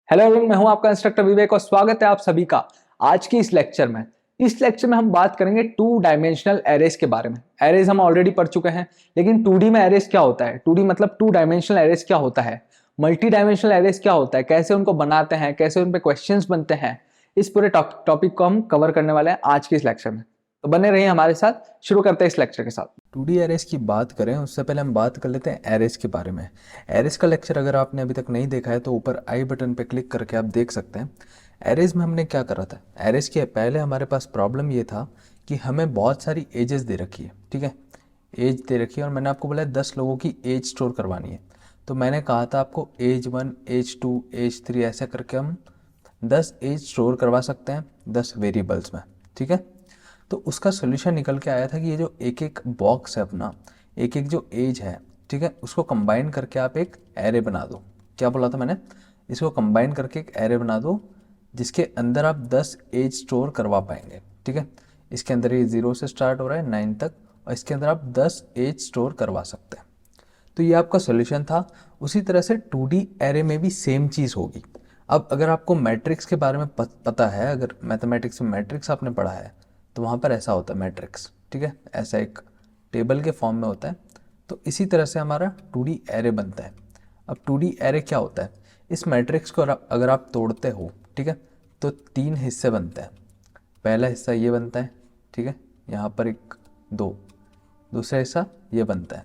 Hello everyone, मैं हूं आपका इंस्ट्रक्टर विवेक और स्वागत है आप सभी का आज की इस लेक्चर में। इस लेक्चर में हम बात करेंगे टू डायमेंशनल एरेज के बारे में। एरेज हम ऑलरेडी पढ़ चुके हैं, लेकिन 2D में एरेज क्या होता है, 2D मतलब टू डायमेंशनल एरेज क्या होता है, मल्टी डायमेंशनल एरेज क्या होता है, कैसे उनको बनाते हैं, कैसे उन पे क्वेश्चंस बनते हैं, इस पूरे टॉपिक को हम कवर करने वाले हैं आज के इस लेक्चर में। तो बने रहिए हमारे साथ। शुरू करते हैं इस लेक्चर के साथ। 2D एरेज की बात करें उससे पहले हम बात कर लेते हैं एरेज के बारे में। एरेज का लेक्चर अगर आपने अभी तक नहीं देखा है तो ऊपर आई बटन पे क्लिक करके आप देख सकते हैं। एरेज में हमने क्या करा था, एरेज के पहले हमारे पास प्रॉब्लम ये था कि हमें बहुत सारी एजेस दे रखी है, ठीक है, एज दे रखी है और मैंने आपको बोला 10 लोगों की एज स्टोर करवानी है। तो मैंने कहा था आपको एज 1, एज 2, एज 3 ऐसा करके हम 10 एज स्टोर करवा सकते हैं 10 वेरिएबल्स में, ठीक है। तो उसका सोल्यूशन निकल के आया था कि ये जो एक एक बॉक्स है अपना, एक एक जो एज है, ठीक है, उसको कंबाइन करके आप एक एरे बना दो। क्या बोला था मैंने, इसको कंबाइन करके एक एरे बना दो जिसके अंदर आप 10 एज स्टोर करवा पाएंगे, ठीक है। इसके अंदर ये 0 से स्टार्ट हो रहा है 9 तक और इसके अंदर आप 10 एज स्टोर करवा सकते हैं। तो ये आपका सोल्यूशन था। उसी तरह से 2D एरे में भी सेम चीज़ होगी। अब अगर आपको मैट्रिक्स के बारे में पता है, अगर मैथमेटिक्स में मैट्रिक्स आपने पढ़ा है तो वहाँ पर ऐसा होता है मैट्रिक्स, ठीक है, ऐसा एक टेबल के फॉर्म में होता है। तो इसी तरह से हमारा 2D एरे बनता है। अब 2D एरे क्या होता है, इस मैट्रिक्स को अगर आप तोड़ते हो, ठीक है, तो 3 हिस्से बनते हैं। पहला हिस्सा ये बनता है, ठीक है, यहाँ पर एक 2, दूसरा हिस्सा ये बनता है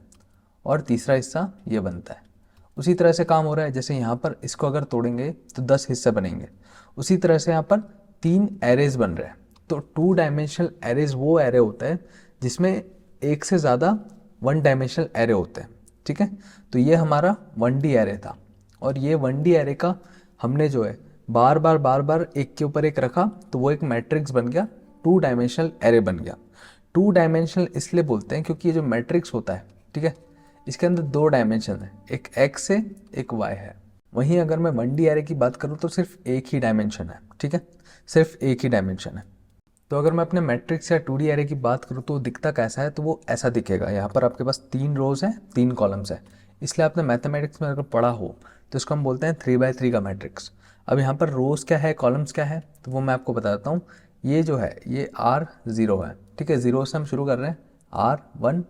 और तीसरा हिस्सा ये बनता है। उसी तरह से काम हो रहा है, जैसे यहाँ पर इसको अगर तोड़ेंगे तो 10 हिस्से बनेंगे। उसी तरह से यहाँ पर 3 एरेज बन रहे हैं। तो 2 डायमेंशनल एरेज वो एरे होता है जिसमें एक से ज़्यादा 1 डायमेंशनल एरे होते हैं, ठीक है। तो ये हमारा 1D एरे था और ये 1D एरे का हमने जो है बार बार एक के ऊपर एक रखा तो वो एक मैट्रिक्स बन गया, 2 डायमेंशनल एरे बन गया। 2 डायमेंशनल इसलिए बोलते हैं क्योंकि ये जो मैट्रिक्स होता है, ठीक है, इसके अंदर 2 डायमेंशन है, एक एक्स है एक वाई है। वहीं अगर मैं 1D एरे की बात करूँ तो सिर्फ एक ही डायमेंशन है, ठीक है, सिर्फ एक ही डायमेंशन है। तो अगर मैं अपने मैट्रिक्स या 2D एरे की बात करूँ तो दिखता कैसा है, तो वो ऐसा दिखेगा। यहाँ पर आपके पास 3 रोज हैं 3 कॉलम्स हैं, इसलिए आपने मैथमेटिक्स में अगर पढ़ा हो तो इसको हम बोलते हैं 3x3 का मैट्रिक्स। अब यहाँ पर रोज क्या है, कॉलम्स क्या है, तो वो मैं आपको बताता हूँ। ये जो है ये R0 है, ठीक है, 0 से हम शुरू कर रहे हैं, R1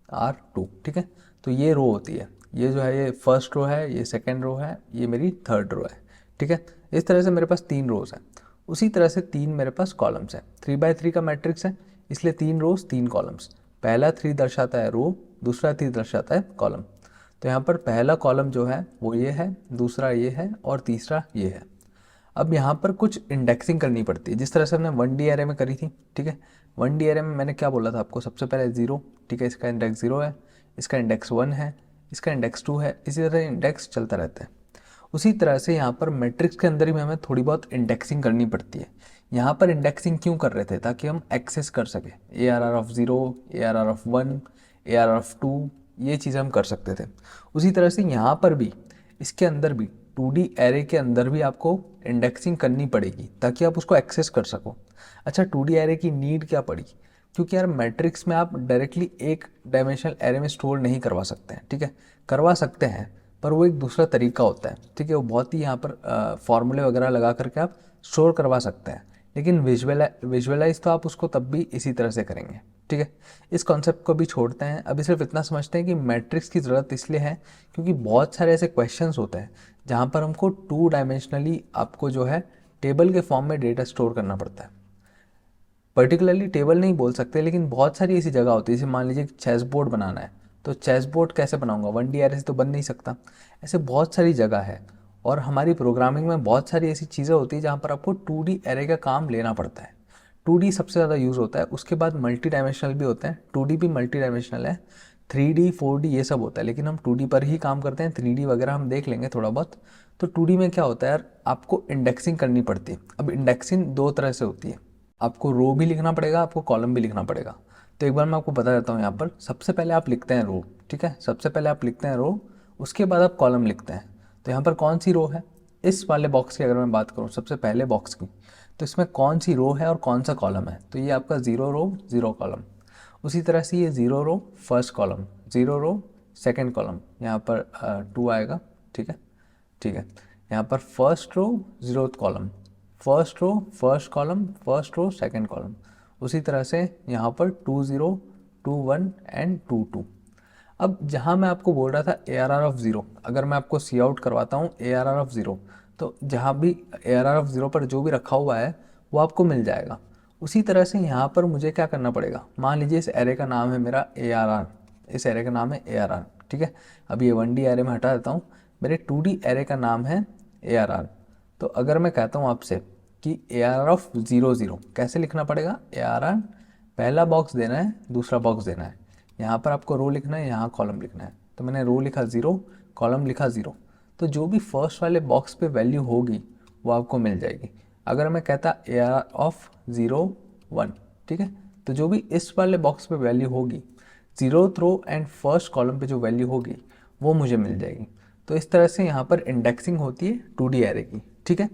R2, ठीक है। तो ये रो होती है, ये जो है ये फर्स्ट रो है, ये सेकेंड रो है, ये मेरी थर्ड रो है, ठीक है। इस तरह से मेरे पास 3 रोज हैं। उसी तरह से 3 मेरे पास कॉलम्स हैं। 3x3 का मैट्रिक्स है, इसलिए 3 रोज 3 कॉलम्स। पहला 3 दर्शाता है रो, दूसरा 3 दर्शाता है कॉलम। तो यहाँ पर पहला कॉलम जो है वो ये है, दूसरा ये है और तीसरा ये है। अब यहाँ पर कुछ इंडेक्सिंग करनी पड़ती है, जिस तरह से हमने 1D एरे में करी थी, ठीक है। 1D एरे में मैंने क्या बोला था आपको, सबसे पहले 0, ठीक है, इसका इंडेक्स 0 है, इसका इंडेक्स 1 है, इसका इंडेक्स 2 है, इसी तरह इंडेक्स चलता रहता है। उसी तरह से यहाँ पर मैट्रिक्स के अंदर ही हमें थोड़ी बहुत इंडेक्सिंग करनी पड़ती है। यहाँ पर इंडेक्सिंग क्यों कर रहे थे, ताकि हम एक्सेस कर सकें ARR(0), ARR(1), ARR(2), ये चीज़ें हम कर सकते थे। उसी तरह से यहाँ पर भी, इसके अंदर भी 2D एरे के अंदर भी आपको इंडेक्सिंग करनी पड़ेगी ताकि आप उसको एक्सेस कर सको। अच्छा, 2D एरे की नीड क्या पड़ी, क्योंकि यार मैट्रिक्स में आप डायरेक्टली एक डायमेंशनल एरे में स्टोर नहीं करवा सकते हैं, ठीक है, करवा सकते हैं पर वो एक दूसरा तरीका होता है, ठीक है। वो बहुत ही यहाँ पर फॉर्मूले वगैरह लगा करके आप स्टोर करवा सकते हैं, लेकिन विजुअलाइज तो आप उसको तब भी इसी तरह से करेंगे, ठीक है। इस कॉन्सेप्ट को भी छोड़ते हैं, अभी सिर्फ इतना समझते हैं कि मैट्रिक्स की ज़रूरत इसलिए है क्योंकि बहुत सारे ऐसे क्वेश्चंस होते हैं जहाँ पर हमको 2 डायमेंशनली आपको जो है टेबल के फॉर्म में डेटा स्टोर करना पड़ता है। पर्टिकुलरली टेबल नहीं बोल सकते, लेकिन बहुत सारी ऐसी जगह होती है, जैसे मान लीजिए चेस बोर्ड बनाना है, तो चेस बोर्ड कैसे बनाऊंगा, 1D एरे से तो बन नहीं सकता। ऐसे बहुत सारी जगह है और हमारी प्रोग्रामिंग में बहुत सारी ऐसी चीज़ें होती है जहाँ पर आपको 2D एरे का काम लेना पड़ता है। 2D सबसे ज़्यादा यूज़ होता है, उसके बाद मल्टी डायमेंशनल भी होते हैं, 2D भी मल्टी डायमेंशनल है, 3D 4D ये सब होता है, लेकिन हम 2D पर ही काम करते हैं। 3D वगैरह हम देख लेंगे थोड़ा बहुत। तो 2D में क्या होता है यार, आपको इंडेक्सिंग करनी पड़ती है। अब इंडेक्सिंग 2 तरह से होती है, आपको रो भी लिखना पड़ेगा, आपको कॉलम भी लिखना पड़ेगा। तो एक बार मैं आपको बता देता हूँ। यहाँ पर सबसे पहले आप लिखते हैं रो, ठीक है, सबसे पहले आप लिखते हैं रो, उसके बाद आप कॉलम लिखते हैं। तो यहाँ पर कौन सी रो है, इस वाले बॉक्स की अगर मैं बात करूँ, सबसे पहले बॉक्स की, तो इसमें कौन सी रो है और कौन सा कॉलम है, तो ये आपका 0 रो 0 कॉलम। उसी तरह से ये 0 row first column, 0 row second column, यहाँ पर 2 आएगा, ठीक है, ठीक है। यहाँ पर first row zeroth column, first row first column, first row second column. उसी तरह से यहाँ पर 2 0 2 1 एंड 2 2। अब जहाँ मैं आपको बोल रहा था ARR ऑफ 0, अगर मैं आपको सी आउट करवाता हूँ ARR ऑफ 0, तो जहाँ भी ARR ऑफ 0 पर जो भी रखा हुआ है वो आपको मिल जाएगा। उसी तरह से यहाँ पर मुझे क्या करना पड़ेगा, मान लीजिए इस एरे का नाम है मेरा ARR, इस एरे का नाम है ARR, ठीक है। अब ये 1D एरे में हटा देता हूँ, मेरे 2D एरे का नाम है ARR। तो अगर मैं कहता हूँ आपसे कि ARR ऑफ 0 0 कैसे लिखना पड़ेगा, ARR पहला बॉक्स देना है, दूसरा बॉक्स देना है, यहाँ पर आपको रो लिखना है, यहाँ कॉलम लिखना है। तो मैंने रो लिखा 0, कॉलम लिखा 0, तो जो भी फर्स्ट वाले बॉक्स पे वैल्यू होगी वो आपको मिल जाएगी। अगर मैं कहता ARR ऑफ 0 1, ठीक है, तो जो भी इस वाले बॉक्स पे वैल्यू होगी, zeroth row and first column पे जो वैल्यू होगी वो मुझे मिल जाएगी। तो इस तरह से यहाँ पर इंडेक्सिंग होती है 2D एरे की, ठीक है।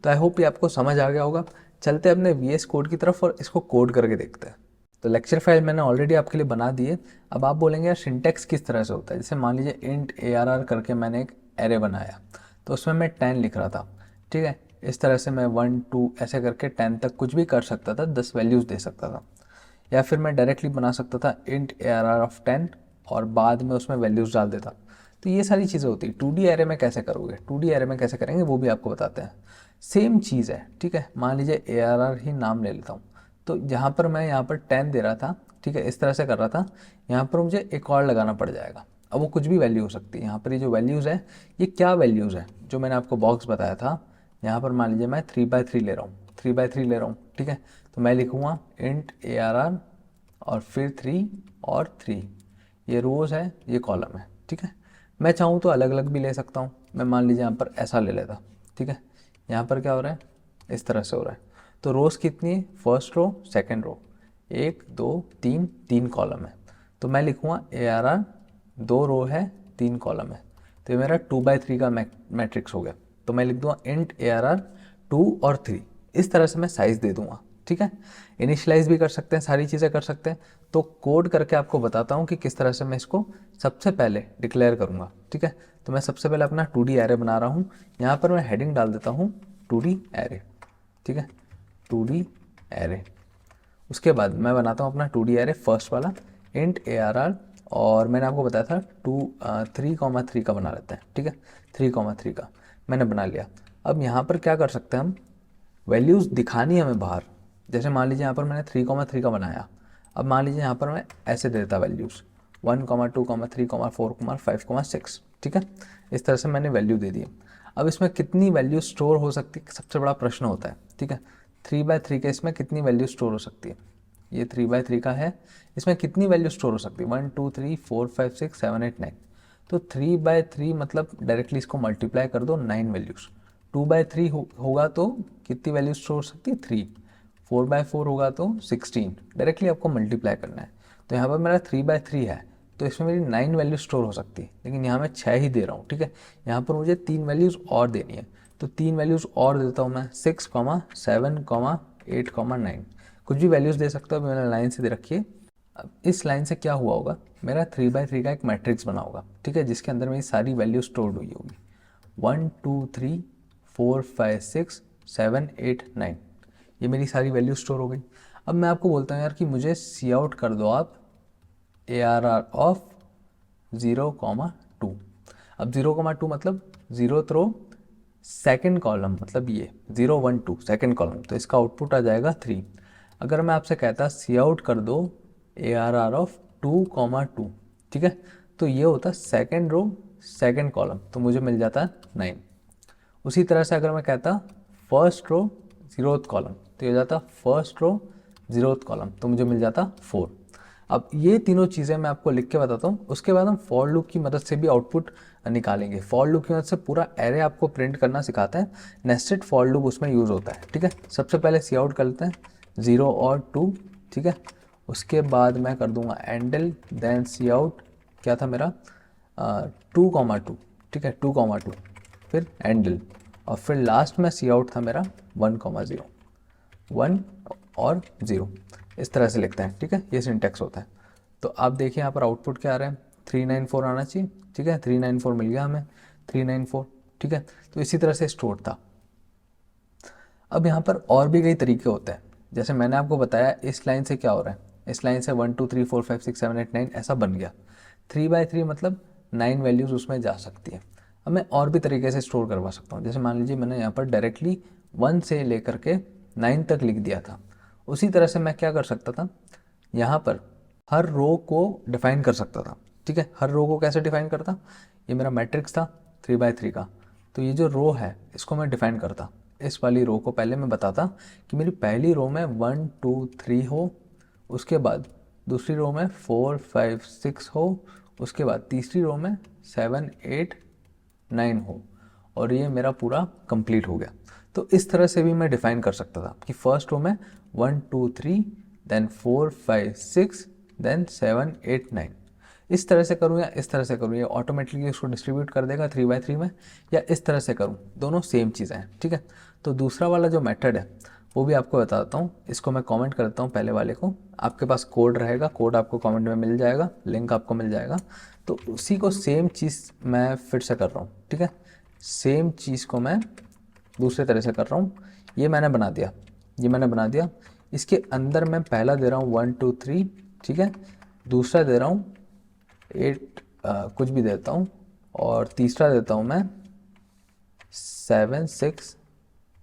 तो आई होप ये आपको समझ आ गया होगा। चलते हैं अपने VS कोड की तरफ और इसको कोड करके देखते हैं। तो लेक्चर फाइल मैंने ऑलरेडी आपके लिए बना दी है। अब आप बोलेंगे यार सिंटेक्स किस तरह से होता है, जैसे मान लीजिए इंट ARR करके मैंने एक एरे बनाया, तो उसमें मैं 10 लिख रहा था, ठीक है। इस तरह से मैं 1 2 ऐसे करके 10 तक कुछ भी कर सकता था, 10 वैल्यूज़ दे सकता था। या फिर मैं डायरेक्टली बना सकता था इंट ARR ऑफ 10 और बाद में उसमें वैल्यूज़ डाल देता। तो ये सारी चीज़ें होती है। 2D एरे में कैसे करोगे, 2D एरे में कैसे करेंगे वो भी आपको बताते हैं। सेम चीज़ है, ठीक है। मान लीजिए ARR ही नाम ले लेता हूँ, तो यहाँ पर मैं यहाँ पर 10 दे रहा था, ठीक है, इस तरह से कर रहा था। यहाँ पर मुझे एक और लगाना पड़ जाएगा। अब वो कुछ भी वैल्यू हो सकती है। यहाँ पर ये जो वैल्यूज़ है ये क्या वैल्यूज़ है, जो मैंने आपको बॉक्स बताया था। यहाँ पर मान लीजिए मैं 3/3 ले रहा हूँ, 3/3 ले रहा हूँ, ठीक है। तो मैं लिखूँगा इंट ARR और फिर 3 और 3, ये रोज़ है, ये कॉलम है, ठीक है। मैं चाहूँ तो अलग अलग भी ले सकता हूँ। मैं मान लीजिए यहाँ पर ऐसा ले लेता, ठीक है। यहाँ पर क्या हो रहा है, इस तरह से हो रहा है। तो रोज़ कितनी है, first row second row, 1 2 3, 3 column है। तो मैं लिखूँगा ARR 2 रो है 3 कॉलम है, तो ये मेरा 2/3 का मैट्रिक्स हो गया। तो मैं लिख दूँगा इंट ARR 2 और 3, इस तरह से मैं साइज़ दे दूँगा, ठीक है। इनिशलाइज भी कर सकते हैं, सारी चीज़ें कर सकते हैं। तो कोड करके आपको बताता हूँ कि किस तरह से मैं इसको सबसे पहले डिक्लेयर करूँगा, ठीक है। तो मैं सबसे पहले अपना 2D एरे बना रहा हूँ। यहाँ पर मैं हेडिंग डाल देता हूँ 2D एरे, ठीक है, 2D एरे। उसके बाद मैं बनाता हूँ अपना 2D एरे फर्स्ट वाला इंट ARR, और मैंने आपको बताया था 3,3 का बना लेते हैं, ठीक है, 3,3 का मैंने बना लिया। अब यहाँ पर क्या कर सकते हैं हम, वैल्यूज़ दिखानी है हमें बाहर। जैसे मान लीजिए यहाँ पर मैंने 3,3 का बनाया। अब मान लीजिए यहाँ पर मैं ऐसे देता वैल्यूज़ 1, 2, 3, 4, 5, 6, ठीक है। इस तरह से मैंने वैल्यू दे दी। अब इसमें कितनी वैल्यू स्टोर हो सकती है, सबसे बड़ा प्रश्न होता है, ठीक है। 3/3 के इसमें कितनी वैल्यू स्टोर हो सकती है, ये 3/3 का है, इसमें कितनी वैल्यू स्टोर हो सकती है, 1 2 3 4 5 6 7 8 9। तो 3/3 मतलब डायरेक्टली इसको मल्टीप्लाई कर दो 9 वैल्यूज़। 2/3 होगा तो कितनी वैल्यू स्टोर हो सकती है, 3। 4/4 होगा तो 16, डायरेक्टली आपको मल्टीप्लाई करना है। तो यहाँ पर मेरा 3/3 है, तो इसमें मेरी 9 वैल्यू स्टोर हो सकती है, लेकिन यहाँ मैं 6 ही दे रहा हूँ, ठीक है। यहाँ पर मुझे 3 वैल्यूज़ और देनी है, तो 3 वैल्यूज़ और देता हूँ मैं 6, 7, 8, 9। कुछ भी वैल्यूज़ दे सकता हूँ, मैंने लाइन से दे रखी है। अब इस लाइन से क्या हुआ होगा, मेरा 3/3 का एक मैट्रिक्स बना होगा, ठीक है, जिसके अंदर मेरी सारी वैल्यू स्टोर्ड हुई होगी। 1 2 3 4 5 6 7 8 9, ये मेरी सारी वैल्यू स्टोर हो गई। अब मैं आपको बोलता हूँ यार कि मुझे सी आउट कर दो आप ARR ऑफ 0,2। अब 0,2 मतलब जीरोथ रो सेकेंड कॉलम, मतलब ये 0 1 2 सेकेंड कॉलम, तो इसका आउटपुट आ जाएगा 3। अगर मैं आपसे कहता सी आउट कर दो ARR ऑफ 2,2, ठीक है, तो ये होता सेकेंड रो सेकेंड कॉलम, तो मुझे मिल जाता 9। उसी तरह से अगर मैं कहता फर्स्ट रो जीरोथ कॉलम, तो ये जाता फर्स्ट रो जीरोथ कॉलम, तो मुझे मिल जाता 4। अब ये तीनों चीज़ें मैं आपको लिख के बताता हूँ। उसके बाद हम फॉर लूप की मदद से भी आउटपुट निकालेंगे। फॉर लूप की मदद से पूरा एरे आपको प्रिंट करना सिखाते हैं। नेस्टेड फॉर लूप उसमें यूज़ होता है, ठीक है। सबसे पहले सी आउट कर लेते हैं 0 और 2, ठीक है। उसके बाद मैं कर दूंगा एंडल, देन सी आउट क्या था मेरा 2,2, ठीक है, 2,2, फिर एंडल, और फिर लास्ट में सी आउट था मेरा 1,0, 1 और 0। इस तरह से लिखते हैं, ठीक है, ये सिंटेक्स होता है। तो आप देखिए यहाँ पर आउटपुट क्या आ रहा है, 394 आना चाहिए, ठीक है, 394 मिल गया हमें, 394, ठीक है, तो इसी तरह से स्टोर था। अब यहाँ पर और भी कई तरीके होते हैं, जैसे मैंने आपको बताया इस लाइन से क्या हो रहा है, इस लाइन से 1 2 3 4 5 6 7 8 9 ऐसा बन गया, 3/3 मतलब 9 वैल्यूज़ उसमें जा सकती है। अब मैं और भी तरीके से स्टोर करवा सकता हूँ, जैसे मान लीजिए मैंने यहाँ पर डायरेक्टली 1 से लेकर के 9 तक लिख दिया था। उसी तरह से मैं क्या कर सकता था, यहाँ पर हर रो को डिफाइन कर सकता था। ठीक है, हर रो को कैसे डिफाइन करता, ये मेरा मैट्रिक्स था 3/3 का, तो ये जो रो है इसको मैं डिफाइन करता। इस वाली रो को पहले मैं बताता कि मेरी पहली रो में 1 2 3 हो, उसके बाद दूसरी रो में 4 5 6 हो, उसके बाद तीसरी रो में 7 8 9 हो, और ये मेरा पूरा कंप्लीट हो गया। तो इस तरह से भी मैं डिफाइन कर सकता था कि फर्स्ट रो में 1 2 3 देन 4 5 6 देन 7 8 9, इस तरह से करूँ या इस तरह से करूँ, ये ऑटोमेटिकली उसको डिस्ट्रीब्यूट कर देगा 3/3 में, या इस तरह से करूँ, दोनों सेम चीज़ें हैं। ठीक है, तो दूसरा वाला जो मेथड है वो भी आपको बताता हूँ, इसको मैं कमेंट करता हूँ पहले वाले को, आपके पास कोड रहेगा, कोड आपको कमेंट में मिल जाएगा, लिंक आपको मिल जाएगा। तो उसी को सेम चीज़ मैं फिर से कर रहा हूँ। ठीक है, सेम चीज़ को मैं दूसरे तरह से कर रहा हूँ। ये मैंने बना दिया, ये मैंने बना दिया, इसके अंदर मैं पहला दे रहा हूँ 1 2 3, ठीक है, दूसरा दे रहा हूँ 8 कुछ भी देता हूँ, और तीसरा देता हूँ मैं 7 6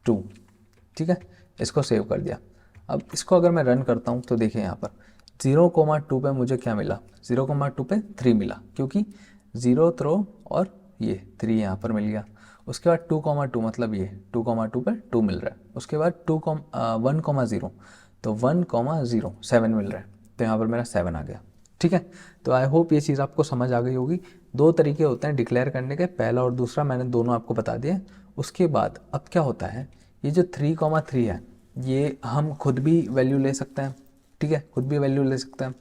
2। ठीक है, इसको सेव कर दिया। अब इसको अगर मैं रन करता हूँ तो देखिए यहाँ पर 0,2 पे मुझे क्या मिला, 0,2 पे 3 मिला, क्योंकि 0th रो और ये 3 यहाँ पर मिल गया। उसके बाद 2,2 मतलब ये 2,2 पे 2 मिल रहा है। उसके बाद 1,0 तो 1,0 7 मिल रहा है, तो यहाँ पर मेरा 7 आ गया। ठीक है, तो आई होप ये चीज़ आपको समझ आ गई होगी। दो तरीके होते हैं डिक्लेयर करने के, पहला और दूसरा, मैंने दोनों आपको बता दिए। उसके बाद अब क्या होता है, ये जो 3,3 है ये हम खुद भी वैल्यू ले सकते हैं। ठीक है, खुद भी वैल्यू ले सकते हैं।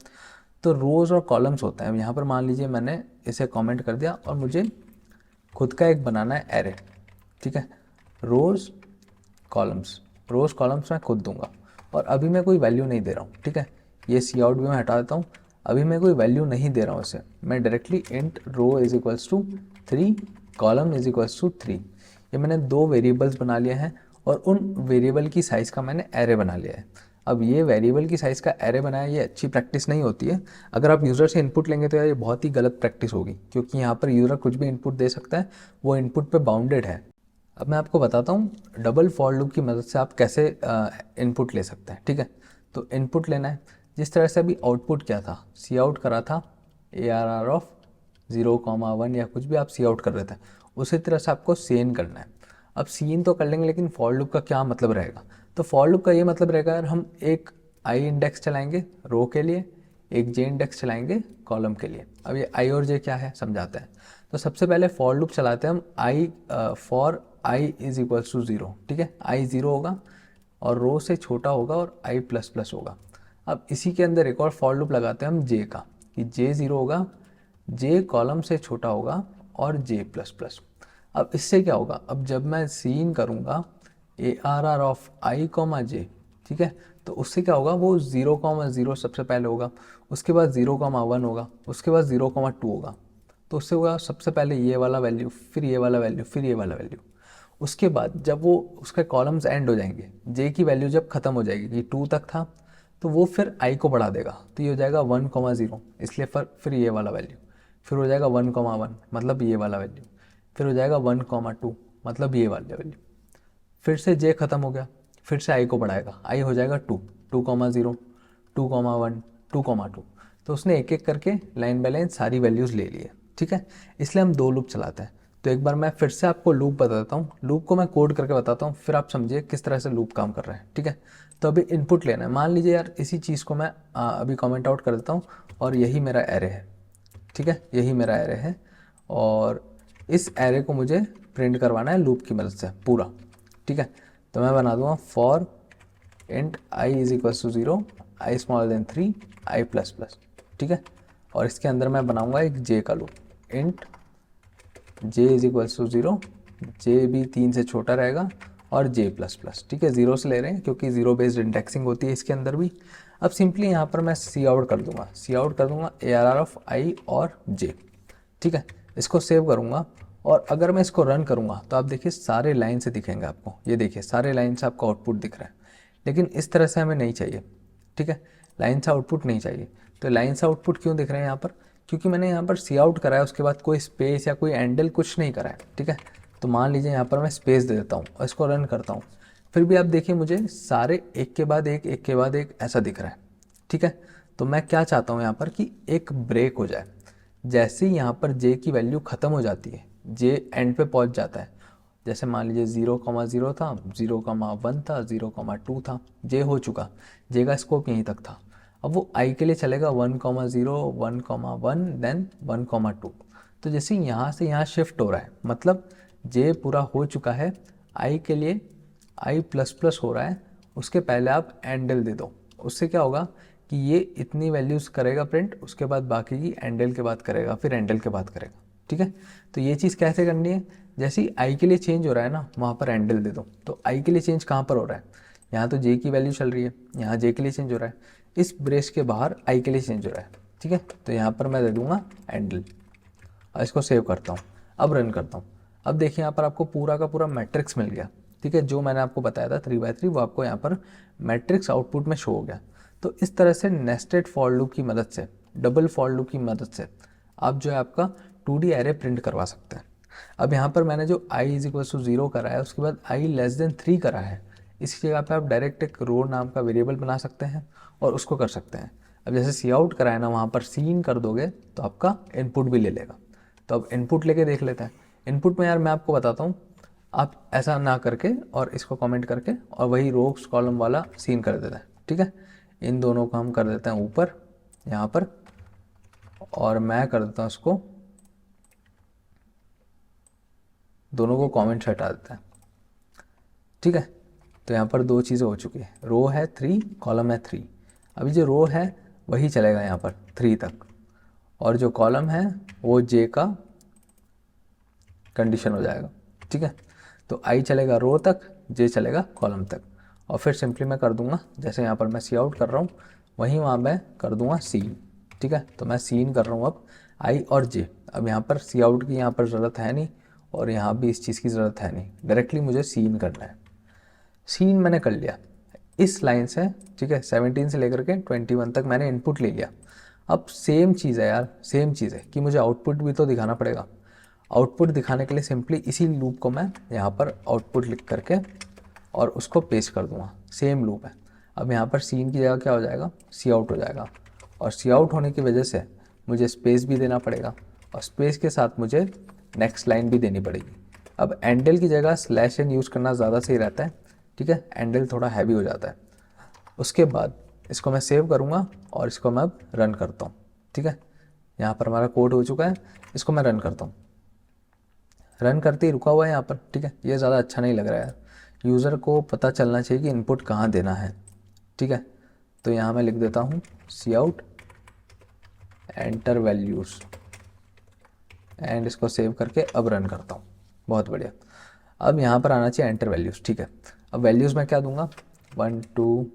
तो रोज़ और कॉलम्स होते हैं। यहाँ पर मान लीजिए मैंने इसे कमेंट कर दिया और मुझे खुद का एक बनाना है एरे। ठीक है, रोज़ कॉलम्स मैं खुद दूंगा, और अभी मैं कोई वैल्यू नहीं दे रहा हूँ। ठीक है, ये सी आउट भी मैं हटा देता हूँ, अभी मैं कोई वैल्यू नहीं दे रहा हूँ इसे, मैं directly int row is equals to 3 column is equals to 3। ये मैंने दो वेरिएबल्स बना लिए हैं, और उन वेरिएबल की साइज़ का मैंने एरे बना लिया है। अब ये वेरिएबल की साइज़ का एरे बनाया, ये अच्छी प्रैक्टिस नहीं होती है। अगर आप यूज़र से इनपुट लेंगे तो यार ये बहुत ही गलत प्रैक्टिस होगी, क्योंकि यहाँ पर यूज़र कुछ भी इनपुट दे सकता है, वो इनपुट पे बाउंडेड है। अब मैं आपको बताता हूँ डबल फॉर लूप की मदद से आप कैसे इनपुट ले सकते हैं। ठीक है, तो इनपुट लेना है, जिस तरह से अभी आउटपुट क्या था, सी आउट करा था ARR ऑफ 0,1 या कुछ भी आप सी आउट कर रहे थे, उसी तरह से आपको सीन करना है। अब सीन तो कर लेंगे, लेकिन फॉर लूप का क्या मतलब रहेगा, तो फॉर लूप का ये मतलब रहेगा यार, हम एक आई इंडेक्स चलाएंगे रो के लिए, एक जे इंडेक्स चलाएंगे कॉलम के लिए। अब ये आई और जे क्या है समझाते हैं। तो सबसे पहले फॉर लूप चलाते हैं हम I for I is equals to 0। ठीक है, आई 0 होगा और रो से छोटा होगा और आई प्लस प्लस होगा। अब इसी के अंदर एक और फॉर लूप लगाते हैं हम जे का, कि जे 0 होगा, जे कॉलम से छोटा होगा और जे प्लस प्लस। अब इससे क्या होगा, अब जब मैं सीन करूँगा ARR ऑफ आई कॉमा जे, ठीक है, तो उससे क्या होगा, वो 0,0 सबसे पहले होगा, उसके बाद 0,1 होगा, उसके बाद 0,2 होगा। तो उससे होगा सबसे पहले ये वाला वैल्यू, फिर ये वाला वैल्यू, फिर ये वाला वैल्यू। उसके बाद जब वो उसके कॉलम्स एंड हो जाएंगे, जे की वैल्यू जब ख़त्म हो जाएगी कि 2 तक था, तो वो फिर आई को बढ़ा देगा, तो ये हो जाएगा 1,0, इसलिए फिर ये वाला वैल्यू, फिर हो जाएगा 1,1 मतलब ये वाला वैल्यू, फिर हो जाएगा 1,2 मतलब ये वाला वैल्यू, फिर से जे ख़त्म हो गया, फिर से आई को बढ़ाएगा, आई हो जाएगा 2, 2,0, 2,1, 2,2। तो उसने एक एक करके लाइन बाय लाइन सारी वैल्यूज़ ले लिए। ठीक है, इसलिए हम दो लूप चलाते हैं। तो एक बार मैं फिर से आपको लूप बता देता हूँ, लूप को मैं कोड करके बताता हूँ, फिर आप समझिए किस तरह से लूप काम कर रहा है। ठीक है, तो अभी इनपुट लेना है, मान लीजिए यार इसी चीज़ को मैं अभी कमेंट आउट कर देता हूँ, और यही मेरा एरे है। ठीक है, यही मेरा एरे है, और इस एरे को मुझे प्रिंट करवाना है लूप की मदद से पूरा। ठीक है, तो मैं बना दूंगा for int i is equals to 0, i smaller than 3, i plus plus. ठीक है, और इसके अंदर मैं बनाऊंगा एक जे का loop, int j is equals to 0, j भी 3 से छोटा रहेगा, और जे प्लस प्लस। ठीक है, 0 से ले रहे हैं क्योंकि 0 बेस्ड इंडेक्सिंग होती है इसके अंदर भी। अब सिंपली यहाँ पर मैं सी आउट कर दूंगा, ARR ऑफ आई और जे। ठीक है, इसको सेव करूँगा और अगर मैं इसको रन करूँगा तो आप देखिए सारे लाइन से दिखेंगे आपको, ये देखिए सारे लाइन से आपका आउटपुट दिख रहा है। लेकिन इस तरह से हमें नहीं चाहिए, ठीक है, लाइन से आउटपुट नहीं चाहिए। तो लाइन से आउटपुट क्यों दिख रहे हैं यहाँ पर, क्योंकि मैंने यहाँ पर सी आउट करा है, उसके बाद कोई स्पेस या कोई एंडल कुछ नहीं करा है, ठीक है। तो मान लीजिए यहाँ पर मैं स्पेस दे देता हूँ और इसको रन करता हूँ, फिर भी आप देखिए मुझे सारे एक के बाद एक ऐसा दिख रहा है, ठीक है। तो मैं क्या चाहता हूँ यहाँ पर कि एक ब्रेक हो जाए। जैसे ही यहाँ पर जे की वैल्यू ख़त्म हो जाती है, जे एंड पे पहुँच जाता है, जैसे मान लीजिए 0,0 था, 0,1 था, 0,2 था, जे हो चुका, जे का स्कोप यहीं तक था। अब वो आई के लिए चलेगा 1,0, 1,1, देन 1,2। तो जैसे यहाँ से यहाँ शिफ्ट हो रहा है, मतलब जे पूरा हो चुका है, आई के लिए आई प्लस प्लस हो रहा है, उसके पहले आप एंडल दे दो। उससे क्या होगा कि ये इतनी वैल्यूज़ करेगा प्रिंट, उसके बाद बाकी की एंडल के बाद करेगा, फिर एंडल के बाद करेगा, ठीक है। तो ये चीज़ कैसे करनी है, जैसे ही आई के लिए चेंज हो रहा है ना, वहाँ पर एंडल दे दो। तो आई के लिए चेंज कहाँ पर हो रहा है, यहाँ तो जे की वैल्यू चल रही है, यहाँ जे के लिए चेंज हो रहा है, इस ब्रेस के बाहर आई के लिए चेंज हो रहा है, ठीक है। तो यहाँ पर मैं दे दूँगा एंडल और इसको सेव करता हूँ। अब रन करता हूँ। अब देखिए यहाँ पर आपको पूरा का पूरा मैट्रिक्स मिल गया, ठीक है। जो मैंने आपको बताया था 3x3 वो आपको यहाँ पर मैट्रिक्स आउटपुट में शो हो गया। तो इस तरह से नेस्टेड फॉर लूप की मदद से, डबल फॉर लूप की मदद से आप जो है आपका 2D एरे प्रिंट करवा सकते हैं। अब यहाँ पर मैंने जो i = 0 करा है, उसके बाद i <3 करा है, इसकी जगह पे आप डायरेक्ट एक रो नाम का वेरिएबल बना सकते हैं और उसको कर सकते हैं। अब जैसे सी आउट करा है ना, वहाँ पर सीन कर दोगे तो आपका इनपुट भी ले लेगा। तो अब इनपुट लेके देख लेते हैं। इनपुट में यार मैं आपको बताता हूँ, आप ऐसा ना करके और इसको कमेंट करके और वही रोक्स कॉलम वाला सीन कर देते हैं, ठीक है। इन दोनों को हम कर देते हैं ऊपर यहाँ पर, और मैं कर देता हूँ इसको, दोनों को कमेंट से हटा देते हैं, ठीक है। तो यहाँ पर दो चीज़ें हो चुकी है, रो है 3, कॉलम है 3। अभी जो रो है वही चलेगा यहाँ पर 3 तक, और जो कॉलम है वो जे का कंडीशन हो जाएगा, ठीक है। तो आई चलेगा रो तक, जे चलेगा कॉलम तक, और फिर सिंपली मैं कर दूंगा जैसे यहाँ पर मैं सी आउट कर रहा हूँ, वहीं वहाँ मैं कर दूंगा सीन, ठीक है। तो मैं सीन कर रहा हूँ अब आई और जे। अब यहाँ पर सी आउट की यहाँ पर ज़रूरत है नहीं, और यहाँ भी इस चीज़ की ज़रूरत है नहीं, डायरेक्टली मुझे सीन करना है। सीन मैंने कर लिया इस लाइन से, ठीक है। 17 से लेकर के 21 तक मैंने इनपुट ले लिया। अब सेम चीज़ है यार, सेम चीज़ है कि मुझे आउटपुट भी तो दिखाना पड़ेगा। आउटपुट दिखाने के लिए सिंपली इसी लूप को मैं यहाँ पर आउटपुट लिख करके और उसको पेस्ट कर दूँगा, सेम लूप है। अब यहाँ पर सीन की जगह क्या हो जाएगा, सी आउट हो जाएगा, और सी आउट होने की वजह से मुझे स्पेस भी देना पड़ेगा, और स्पेस के साथ मुझे नेक्स्ट लाइन भी देनी पड़ेगी। अब एंडल की जगह स्लैश एन यूज़ करना ज़्यादा सही रहता है, ठीक है। एंडल थोड़ा हैवी हो जाता है। उसके बाद इसको मैं सेव करूँगा और इसको मैं अब रन करता हूँ, ठीक है। यहाँ पर हमारा कोड हो चुका है, इसको मैं रन करता हूँ। रन करते ही रुका हुआ है यहाँ पर, ठीक है। ये ज़्यादा अच्छा नहीं लग रहा है, यूज़र को पता चलना चाहिए कि इनपुट कहाँ देना है, ठीक है। तो यहाँ मैं लिख देता हूँ सी आउट एंटर वैल्यूज़, एंड इसको सेव करके अब रन करता हूँ। बहुत बढ़िया। अब यहाँ पर आना चाहिए एंटर वैल्यूज़, ठीक है। अब वैल्यूज़ मैं क्या दूंगा, 1 2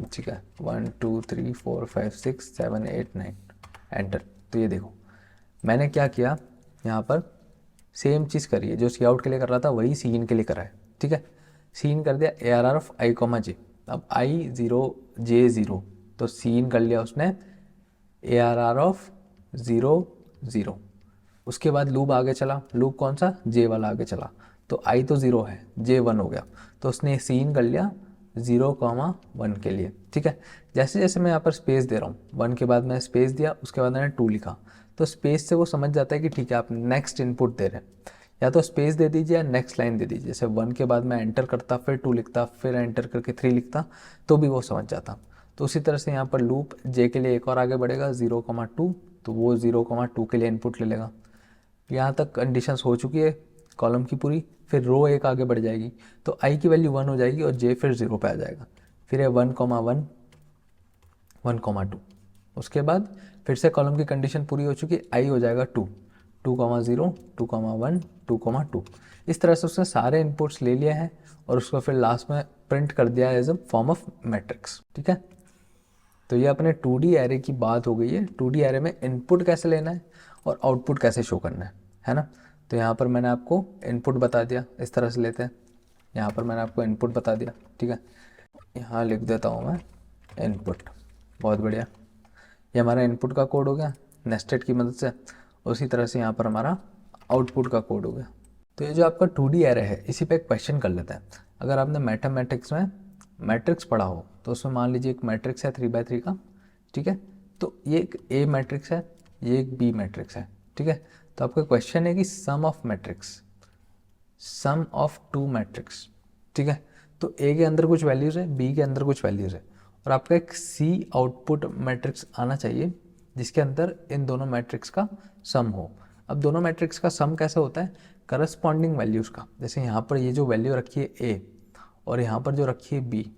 ठीक है, 1 2 3 4 5 6 7 8 9 एंटर। तो ये देखो मैंने क्या किया, यहाँ पर सेम चीज़ करी है, जो सी आउट के लिए कर रहा था वही सीन के लिए करा है, ठीक है। सीन कर दिया ARR ऑफ आई कॉमा जे। अब आई 0 जे 0, तो सीन कर लिया उसने ARR ऑफ 0 0। उसके बाद लूप आगे चला, लूप कौन सा, जे वाला आगे चला। तो आई तो 0 है, जे 1 हो गया, तो उसने सीन कर लिया 0,1 के लिए, ठीक है। जैसे जैसे मैं यहाँ पर स्पेस दे रहा हूँ, 1 के बाद मैं स्पेस दिया, उसके बाद मैंने 2 लिखा, तो स्पेस से वो समझ जाता है कि ठीक है आप नेक्स्ट इनपुट दे रहे हैं। या तो स्पेस दे दीजिए या नेक्स्ट लाइन दे दीजिए। जैसे 1 के बाद मैं एंटर करता, फिर 2 लिखता, फिर एंटर करके 3 लिखता, तो भी वो समझ जाता। तो उसी तरह से यहाँ पर लूप जे के लिए एक और आगे बढ़ेगा 0,2, तो वो 0,2 के लिए इनपुट ले लेगा। यहाँ तक कंडीशंस हो चुकी है कॉलम की पूरी, फिर रो एक आगे बढ़ जाएगी, तो आई की वैल्यू 1 हो जाएगी और जे फिर 0 पे आ जाएगा। फिर है 1,1 1,2। उसके बाद फिर से कॉलम की कंडीशन पूरी हो चुकी है, आई हो जाएगा 2 2,0 2,1 2,2। इस तरह से उसने सारे इनपुट्स ले लिया है और उसको फिर लास्ट में प्रिंट कर दिया है as a form of matrix, ठीक है। तो ये अपने 2D एरे की बात हो गई है। 2D एरे में इनपुट कैसे लेना है और आउटपुट कैसे शो करना है है ना। तो यहाँ पर मैंने आपको इनपुट बता दिया, इस तरह से लेते हैं, यहाँ पर मैंने आपको इनपुट बता दिया, ठीक है। यहाँ लिख देता हूँ मैं इनपुट, बहुत बढ़िया। ये हमारा इनपुट का कोड हो गया नेस्टेड की मदद से। उसी तरह से यहाँ पर हमारा आउटपुट का कोड हो गया। तो ये जो आपका 2D एरे है, इसी पे एक क्वेश्चन कर लेते हैं। अगर आपने मैथमेटिक्स में मैट्रिक्स पढ़ा हो तो उसमें मान लीजिए एक मैट्रिक्स है 3x3 का, ठीक है। तो ये एक ए मैट्रिक्स है, ये एक बी मैट्रिक्स है, ठीक है। तो आपका क्वेश्चन है कि sum of matrix, sum of two matrix, ठीक है। तो ए के अंदर कुछ वैल्यूज़ है, बी के अंदर कुछ वैल्यूज़ है, और आपका एक सी आउटपुट मैट्रिक्स आना चाहिए जिसके अंदर इन दोनों मैट्रिक्स का सम हो। अब दोनों मैट्रिक्स का सम कैसे होता है, करस्पॉन्डिंग वैल्यूज़ का। जैसे यहाँ पर ये जो वैल्यू रखी है ए और यहाँ पर जो रखी है बी,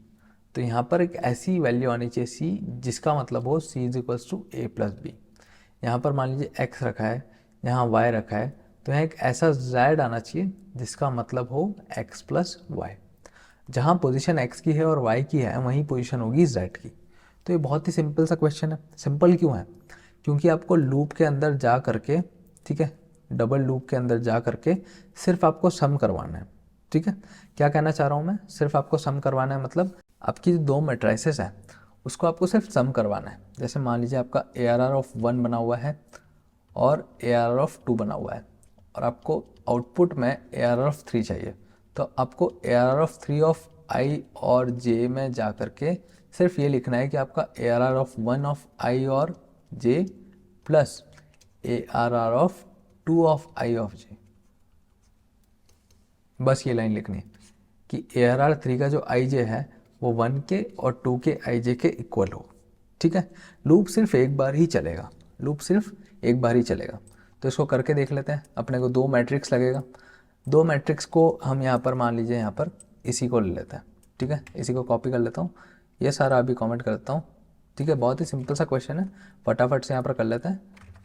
तो यहाँ पर एक ऐसी वैल्यू आनी चाहिए सी जिसका मतलब हो C is equals to A plus B. यहाँ पर मान लीजिए एक्स रखा है, यहाँ वाई रखा है, तो यहाँ एक ऐसा जेड आना चाहिए जिसका मतलब हो एक्स प्लस वाई। जहाँ पोजीशन एक्स की है और वाई की है वहीं पोजीशन होगी जेड की। तो ये बहुत ही सिंपल सा क्वेश्चन है। सिंपल क्यों है, क्योंकि आपको लूप के अंदर जा करके, ठीक है, डबल लूप के अंदर जा करके सिर्फ आपको सम करवाना है, ठीक है। क्या कहना चाह रहा हूँ मैं, सिर्फ आपको सम करवाना है, मतलब आपकी जो दो मैट्रिसेस है उसको आपको सिर्फ सम करवाना है। जैसे मान लीजिए आपका ARR ऑफ 1 बना हुआ है और ARR ऑफ 2 बना हुआ है, और आपको आउटपुट में ARR ऑफ 3 चाहिए। तो आपको ARR ऑफ 3 ऑफ i और j में जा करके सिर्फ ये लिखना है कि आपका ARR ऑफ 1 ऑफ i और j plus ARR of 2 of i of j। बस ये लाइन लिखनी है कि ARR 3 का जो i j है वो 1 के और 2 के i j के इक्वल हो, ठीक है। लूप सिर्फ एक बार ही चलेगा, लूप सिर्फ एक बार ही चलेगा। तो इसको करके देख लेते हैं। अपने को दो मैट्रिक्स लगेगा, दो मैट्रिक्स को हम यहाँ पर मान लीजिए यहाँ पर इसी को ले लेते हैं, ठीक है। इसी को कॉपी कर लेता हूँ, ये सारा अभी कमेंट कर देता हूँ, ठीक है। बहुत ही सिंपल सा क्वेश्चन है, फटाफट से यहाँ पर कर लेते हैं।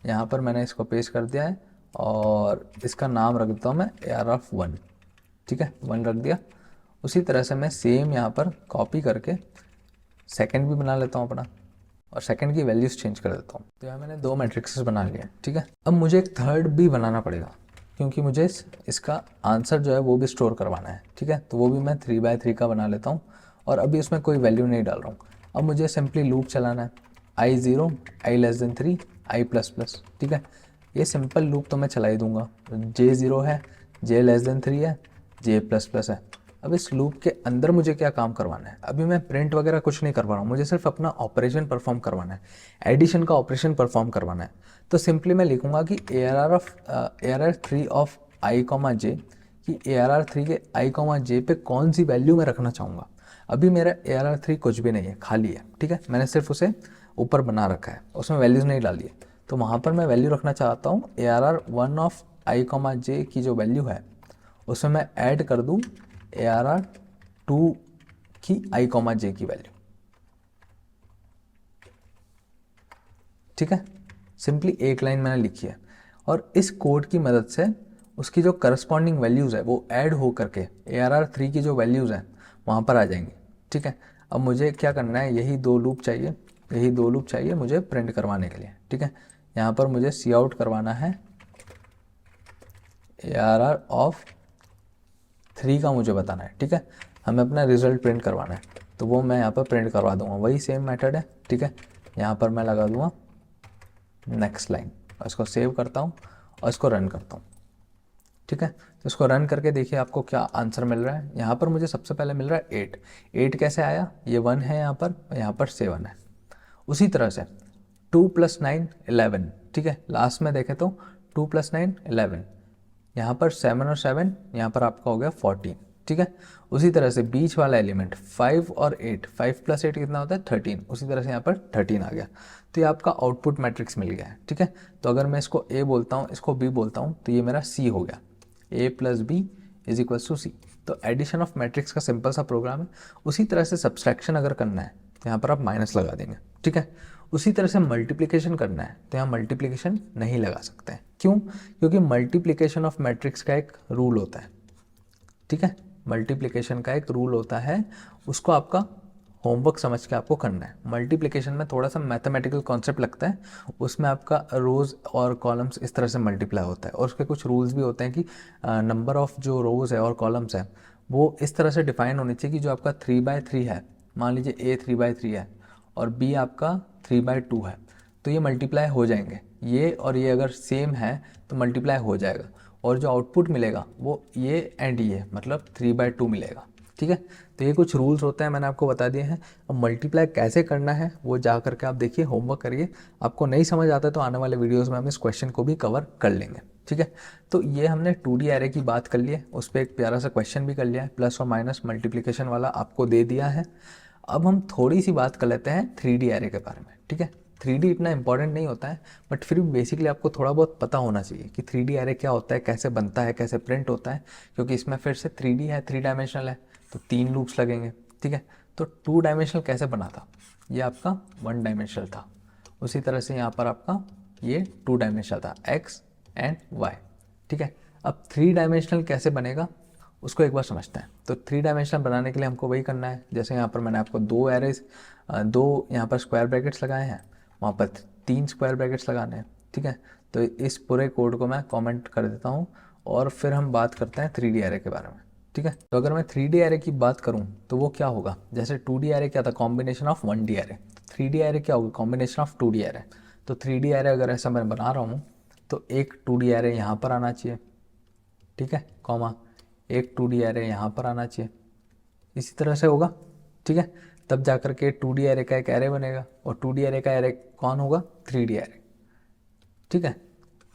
यहाँ पर मैंने इसको पेस्ट कर दिया है और इसका नाम रख देता हूँ मैं ARR ऑफ 1, ठीक है, 1 रख दिया। उसी तरह से मैं सेम यहाँ पर कॉपी करके सेकंड भी बना लेता हूँ अपना, और सेकंड की वैल्यूज़ चेंज कर देता हूँ। तो यहाँ मैंने दो मैट्रिक्सेस बना लिए, ठीक है। अब मुझे एक थर्ड भी बनाना पड़ेगा क्योंकि मुझे इसका आंसर जो है वो भी स्टोर करवाना है, ठीक है। तो वो भी मैं 3x3 का बना लेता हूँ, और अभी उसमें कोई वैल्यू नहीं डाल रहा हूँ। अब मुझे सिंपली लूप चलाना है, i0, i<3, i++, ठीक है। ये सिंपल लूप तो मैं चला ही दूंगा। j0 है, j<3 है, j++ है। अब इस लूप के अंदर मुझे क्या काम करवाना है, अभी मैं प्रिंट वगैरह कुछ नहीं करवा रहा हूँ, मुझे सिर्फ अपना ऑपरेशन परफॉर्म करवाना है, एडिशन का ऑपरेशन परफॉर्म करवाना है। तो सिंपली मैं लिखूंगा कि ARR 3 ऑफ i, j, कि ARR 3 के i, j पे कौन सी वैल्यू मैं रखना चाहूँगा। अभी मेरा ARR 3 कुछ भी नहीं है, खाली है, ठीक है। मैंने सिर्फ उसे ऊपर बना रखा है, उसमें वैल्यूज़ नहीं डाली है। तो वहाँ पर मैं वैल्यू रखना चाहता हूँ ARR 1 ऑफ i, j की जो वैल्यू है उसमें मैं ऐड कर दूँ ARR 2 की i, j की वैल्यू, ठीक है। सिंपली एक लाइन मैंने लिखी है, और इस कोड की मदद से उसकी जो करस्पॉन्डिंग वैल्यूज़ है वो ऐड हो करके ARR 3 की जो वैल्यूज़ हैं वहाँ पर आ जाएंगी, ठीक है। अब मुझे क्या करना है, यही दो लूप चाहिए, यही दो लूप चाहिए मुझे प्रिंट करवाने के लिए, ठीक है। यहाँ पर मुझे सी आउट करवाना है ARR ऑफ 3 का मुझे बताना है, ठीक है। हमें अपना रिजल्ट प्रिंट करवाना है, तो वो मैं यहाँ पर प्रिंट करवा दूंगा, वही सेम मेथड है, ठीक है। यहाँ पर मैं लगा दूंगा नेक्स्ट लाइन, और इसको सेव करता हूँ और इसको रन करता हूँ, ठीक है। तो इसको रन करके देखिए आपको क्या आंसर मिल रहा है। यहाँ पर मुझे सबसे पहले मिल रहा है 8 कैसे आया, ये 1 है यहाँ पर, और यहाँ पर 7 है। उसी तरह से 2 + 9 11, ठीक है। लास्ट में देखें तो 2 + 9 11, यहाँ पर 7 और 7, यहाँ पर आपका हो गया 14, ठीक है। उसी तरह से बीच वाला एलिमेंट 5 और 8, 5 + 8 कितना होता है 13, उसी तरह से यहाँ पर 13 आ गया। तो ये आपका आउटपुट मैट्रिक्स मिल गया है, ठीक है। तो अगर मैं इसको A बोलता हूँ, इसको B बोलता हूँ, तो ये मेरा C हो गया, A + B = C। तो एडिशन ऑफ मैट्रिक्स का सिंपल सा प्रोग्राम है। उसी तरह से सब्सट्रैक्शन अगर करना है तो यहाँ पर आप माइनस लगा देंगे, ठीक है। उसी तरह से मल्टीप्लिकेशन करना है तो यहाँ मल्टीप्लिकेशन नहीं लगा सकते हैं। क्यों? क्योंकि मल्टीप्लिकेशन ऑफ मैट्रिक्स का एक रूल होता है, ठीक है। मल्टीप्लिकेशन का एक रूल होता है, उसको आपका होमवर्क समझ के आपको करना है। मल्टीप्लिकेशन में थोड़ा सा मैथमेटिकल कॉन्सेप्ट लगता है, उसमें आपका रोज़ और कॉलम्स इस तरह से मल्टीप्लाई होता है और उसके कुछ रूल्स भी होते हैं कि नंबर ऑफ़ जो रोज़ है और कॉलम्स है वो इस तरह से डिफाइन होनी चाहिए कि जो आपका 3/3 है, मान लीजिए ए 3/3 है और बी आपका 3/2 है, तो ये मल्टीप्लाई हो जाएंगे। ये और ये अगर सेम है तो मल्टीप्लाई हो जाएगा और जो आउटपुट मिलेगा वो ये एंड ये मतलब 3/2 मिलेगा। ठीक है, तो ये कुछ रूल्स होते हैं, मैंने आपको बता दिए हैं। अब मल्टीप्लाई कैसे करना है वो जा करके आप देखिए, होमवर्क करिए। आपको नहीं समझ आता है तो आने वाले वीडियोस में हम इस क्वेश्चन को भी कवर कर लेंगे। ठीक है, तो ये हमने 2D एरे की बात कर ली है, उस पर एक प्यारा सा क्वेश्चन भी कर लिया है, प्लस और माइनस मल्टीप्लिकेशन वाला आपको दे दिया है। अब हम थोड़ी सी बात कर लेते हैं 3D एरे के बारे में। ठीक है, 3D इतना इंपॉर्टेंट नहीं होता है, बट फिर भी बेसिकली आपको थोड़ा बहुत पता होना चाहिए कि 3D एरे क्या होता है, कैसे बनता है, कैसे प्रिंट होता है, क्योंकि इसमें फिर से 3D है, 3 डायमेंशनल है, तो 3 लूप्स लगेंगे। ठीक है, तो 2 डायमेंशनल कैसे बना था, ये आपका 1 डायमेंशनल था। उसी तरह से यहाँ पर आपका ये 2 डायमेंशनल था, एक्स एंड वाई। ठीक है, अब 3 डायमेंशनल कैसे बनेगा उसको एक बार समझते हैं। तो 3 डायमेंशनल बनाने के लिए हमको वही करना है, जैसे यहाँ पर मैंने आपको 2 एरेज, 2 यहाँ पर स्क्वायर ब्रैकेट्स लगाए हैं, वहाँ पर 3 स्क्वायर ब्रैकेट्स लगाने हैं। ठीक है, तो इस पूरे कोड को मैं कमेंट कर देता हूँ और फिर हम बात करते हैं 3D एरे के बारे में। ठीक है, तो अगर मैं 3D एरे की बात करूँ तो वो क्या होगा, जैसे 2D एरे क्या था, combination of 1D array, 3D array क्या होगा, कॉम्बिनेशन ऑफ 2D एरे। तो 3D एरे अगर ऐसा मैं बना रहा हूँ तो एक 2D एरे यहाँ पर आना चाहिए, ठीक है, कॉमा एक 2D एरे यहाँ पर आना चाहिए, इसी तरह से होगा। ठीक है, तब जा कर के 2D एरे का एक एरे बनेगा और 2D एरे का एरे कौन होगा, 3D एरे। ठीक है,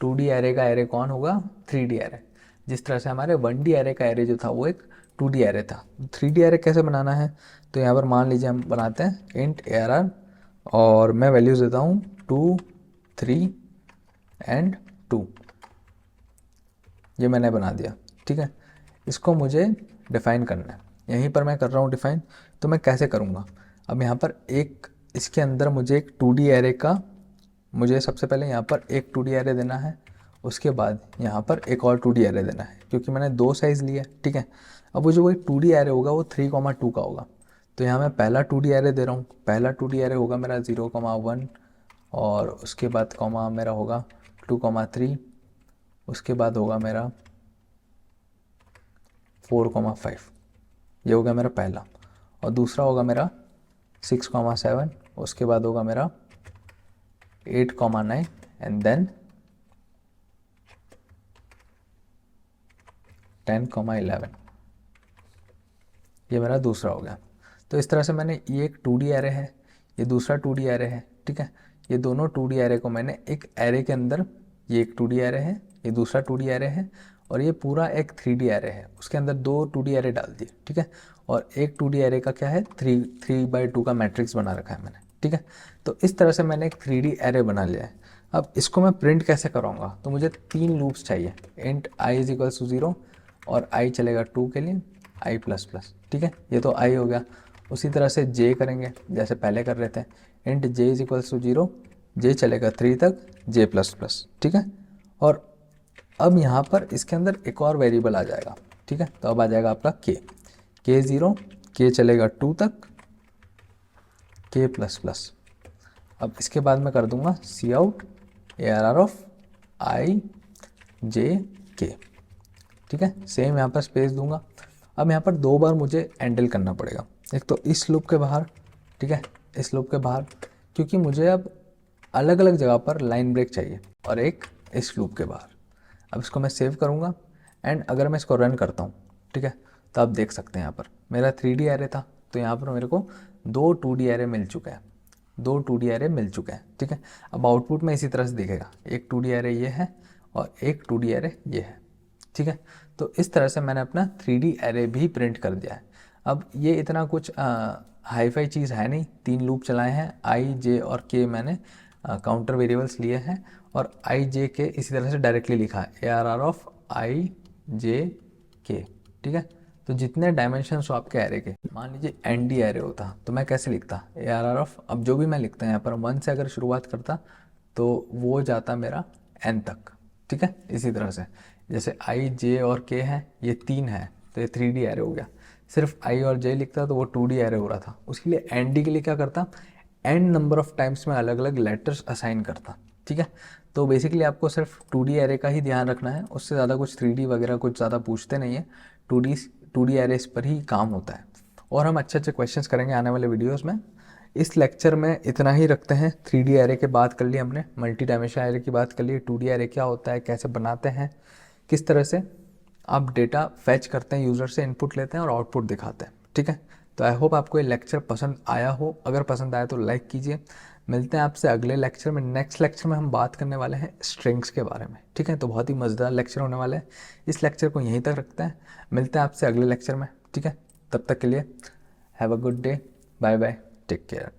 2D एरे का एरे कौन होगा, 3D एरे। जिस तरह से हमारे 1D एरे का एरे जो था वो एक 2D एरे था। 3D एरे कैसे बनाना है, तो यहाँ पर मान लीजिए हम बनाते हैं इंट ARR और मैं वैल्यूज़ देता हूँ 2, 3 एंड 2, ये मैंने बना दिया। ठीक है, इसको मुझे डिफ़ाइन करना है, यहीं पर मैं कर रहा हूँ डिफ़ाइन। तो मैं कैसे करूँगा, अब यहाँ पर एक इसके अंदर मुझे एक 2D एरे का, मुझे सबसे पहले यहाँ पर एक 2D एरे देना है, उसके बाद यहाँ पर एक और 2D एरे देना है, क्योंकि मैंने 2 साइज़ लिया। ठीक है, अब वो जो वही 2D एरे होगा वो 3,2 का होगा। तो यहाँ मैं पहला 2D एरे दे रहा हूँ, पहला 2D एरे होगा मेरा 0,1 और उसके बाद कॉमा मेरा होगा 2,3, उसके बाद होगा मेरा 4,5, ये हो गया मेरा पहला। और दूसरा होगा मेरा 6,7, उसके बाद होगा मेरा 8,9 एंड देन 10,11, ये मेरा दूसरा हो गया। तो इस तरह से मैंने, ये एक 2D एरे है, ये दूसरा 2D एरे है। ठीक है, ये दोनों 2D एरे को मैंने एक एरे के अंदर, ये एक 2D एरे है, ये दूसरा 2D एरे है और ये पूरा एक 3D एरे है, उसके अंदर 2 2D एरे डाल दिए। ठीक है, और एक 2D एरे का क्या है, 3/2 का मैट्रिक्स बना रखा है मैंने। ठीक है, तो इस तरह से मैंने एक 3D एरे बना लिया है। अब इसको मैं प्रिंट कैसे कराऊंगा, तो मुझे 3 लूप्स चाहिए, इंट i = 0 और i चलेगा 2 के लिए, i++। ठीक है, ये तो i हो गया। उसी तरह से j करेंगे जैसे पहले कर रहे थे, इंट j = 0, j चलेगा 3 तक, j++। ठीक है, और अब यहाँ पर इसके अंदर एक और वेरिएबल आ जाएगा। ठीक है, तो अब आ जाएगा आपका k 0, k चलेगा 2 तक, k++। अब इसके बाद मैं कर दूंगा cout ARR of i j k। ठीक है, सेम यहाँ पर स्पेस दूंगा। अब यहाँ पर 2 बार मुझे हैंडल करना पड़ेगा, एक तो इस लूप के बाहर, ठीक है, इस लूप के बाहर, क्योंकि मुझे अब अलग अलग जगह पर लाइन ब्रेक चाहिए, और एक इस लूप के बाहर। अब इसको मैं सेव करूँगा एंड अगर मैं इसको रन करता हूँ, ठीक है, तो आप देख सकते हैं यहाँ पर मेरा 3D एरे था, तो यहाँ पर मेरे को 2 2D एरे मिल चुके हैं, 2 2D एरे मिल चुके हैं। ठीक है, अब आउटपुट में इसी तरह से दिखेगा, एक 2D एरे ये है और एक 2D एरे ये है। ठीक है, तो इस तरह से मैंने अपना 3D एरे भी प्रिंट कर दिया है। अब ये इतना कुछ हाई फाई चीज़ है नहीं, 3 लूप चलाए हैं, i j और k मैंने काउंटर वेरिएबल्स लिए हैं और i j k इसी तरह से डायरेक्टली लिखा है ARR of i j k। ठीक है, तो जितने डायमेंशंस हो आपके एरे के, मान लीजिए ND एरे होता तो मैं कैसे लिखता, ARR ऑफ, अब जो भी मैं लिखता यहाँ पर 1 से अगर शुरुआत करता तो वो जाता मेरा n तक। ठीक है, इसी तरह से जैसे i j और k है, ये 3 है तो ये 3D एरे हो गया। सिर्फ आई और जे लिखता तो वो 2D एरे हो रहा था। उसके लिए एनडी के लिए क्या करता, एन नंबर ऑफ टाइम्स में अलग अलग लेटर्स असाइन करता। ठीक है, तो बेसिकली आपको सिर्फ 2D एरे का ही ध्यान रखना है, उससे ज़्यादा कुछ 3D वगैरह कुछ ज़्यादा पूछते नहीं है। 2D एरेस पर ही काम होता है और हम अच्छे अच्छे क्वेश्चंस करेंगे आने वाले वीडियोस में। इस लेक्चर में इतना ही रखते हैं। 3D एरे की बात कर ली हमने, मल्टी डायमेंशनल एरे की बात कर ली, 2D एरे क्या होता है, कैसे बनाते हैं, किस तरह से आप डेटा फैच करते हैं, यूज़र से इनपुट लेते हैं और आउटपुट दिखाते हैं। ठीक है, तो आई होप आपको ये लेक्चर पसंद आया हो। अगर पसंद आया तो लाइक कीजिए। मिलते हैं आपसे अगले लेक्चर में। नेक्स्ट लेक्चर में हम बात करने वाले हैं स्ट्रिंग्स के बारे में। ठीक है, तो बहुत ही मज़ेदार लेक्चर होने वाला है। इस लेक्चर को यहीं तक रखते हैं, मिलते हैं आपसे अगले लेक्चर में। ठीक है, तब तक के लिए have a good day, bye bye, take care.